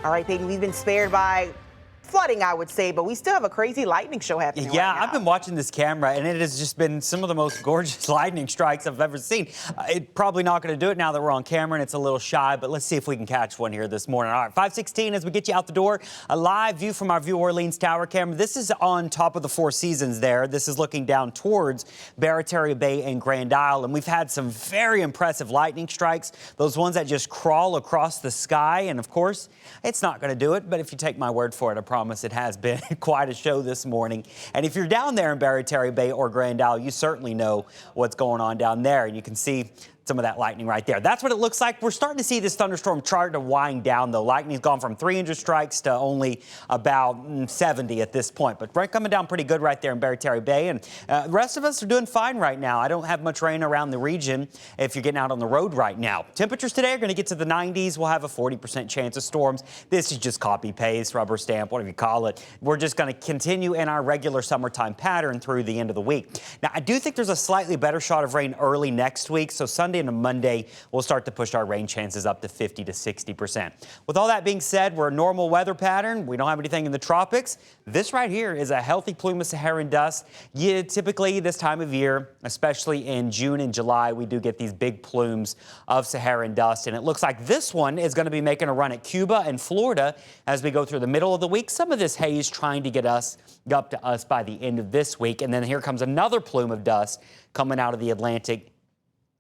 All right, Peyton, we've been spared by flooding, I would say, but we still have a crazy lightning show happening right now. I've been watching this camera, and it has just been some of the most gorgeous lightning strikes I've ever seen. It's probably not going to do it now that we're on camera, and it's a little shy, but let's see if we can catch one here this morning. All right, 5:16 as we get you out the door. A live view from our View Orleans Tower camera. This is on top of the Four Seasons there. This is looking down towards Barataria Bay and Grand Isle, and we've had some very impressive lightning strikes, those ones that just crawl across the sky, and of course, it's not going to do it, but if you take my word for it, I promise it has been quite a show this morning. And if you're down there in Barataria Bay or Grand Isle, you certainly know what's going on down there. And you can see some of that lightning right there. That's what it looks like. We're starting to see this thunderstorm start to wind down, though. Lightning's gone from 300 strikes to only about 70 at this point. But right, coming down pretty good right there in Barataria Bay. And the rest of us are doing fine right now. I don't have much rain around the region if you're getting out on the road right now. Temperatures today are going to get to the 90s. We'll have a 40% chance of storms. This is just copy paste, rubber stamp, whatever you call it. We're just going to continue in our regular summertime pattern through the end of the week. Now, I do think there's a slightly better shot of rain early next week. So Sunday and Monday, we'll start to push our rain chances up to 50 to 60%. With all that being said, we're a normal weather pattern. We don't have anything in the tropics. This right here is a healthy plume of Saharan dust. Typically this time of year, especially in June and July, we do get these big plumes of Saharan dust. And it looks like this one is going to be making a run at Cuba and Florida as we go through the middle of the week. Some of this haze trying to get us up to us by the end of this week. And then here comes another plume of dust coming out of the Atlantic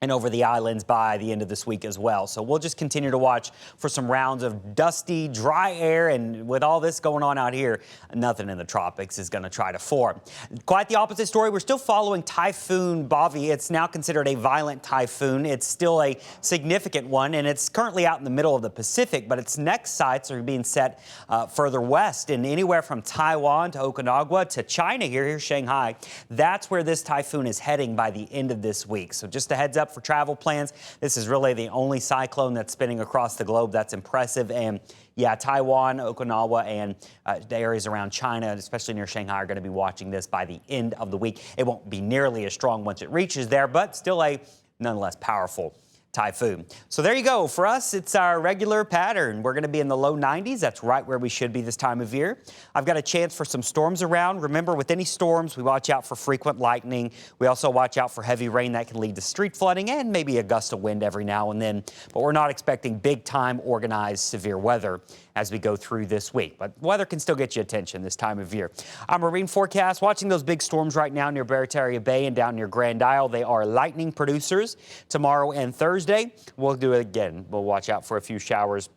and over the islands by the end of this week as well. So we'll just continue to watch for some rounds of dusty, dry air, and with all this going on out here, nothing in the tropics is going to try to form. Quite the opposite story. We're still following Typhoon Bobby. It's now considered a violent typhoon. It's still a significant one, and it's currently out in the middle of the Pacific, but its next sights are being set further west, and anywhere from Taiwan to Okinawa to China, here's Shanghai. That's where this typhoon is heading by the end of this week. So just a heads up for travel plans. This is really the only cyclone that's spinning across the globe. That's impressive. And yeah, Taiwan, Okinawa, and the areas around China, especially near Shanghai, are going to be watching this by the end of the week. It won't be nearly as strong once it reaches there, but still a nonetheless powerful typhoon. So there you go. For us, it's our regular pattern. We're going to be in the low 90s. That's right where we should be this time of year. I've got a chance for some storms around. Remember, with any storms, we watch out for frequent lightning. We also watch out for heavy rain that can lead to street flooding and maybe a gust of wind every now and then. But we're not expecting big time organized severe weather as we go through this week. But weather can still get you attention this time of year. Our marine forecast, watching those big storms right now near Barataria Bay and down near Grand Isle. They are lightning producers. Tomorrow and Thursday, we'll do it again. We'll watch out for a few showers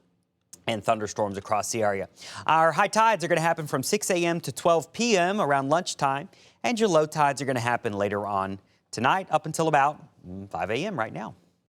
and thunderstorms across the area. Our high tides are going to happen from 6 a.m. to 12 p.m. around lunchtime, and your low tides are going to happen later on tonight up until about 5 a.m. right now.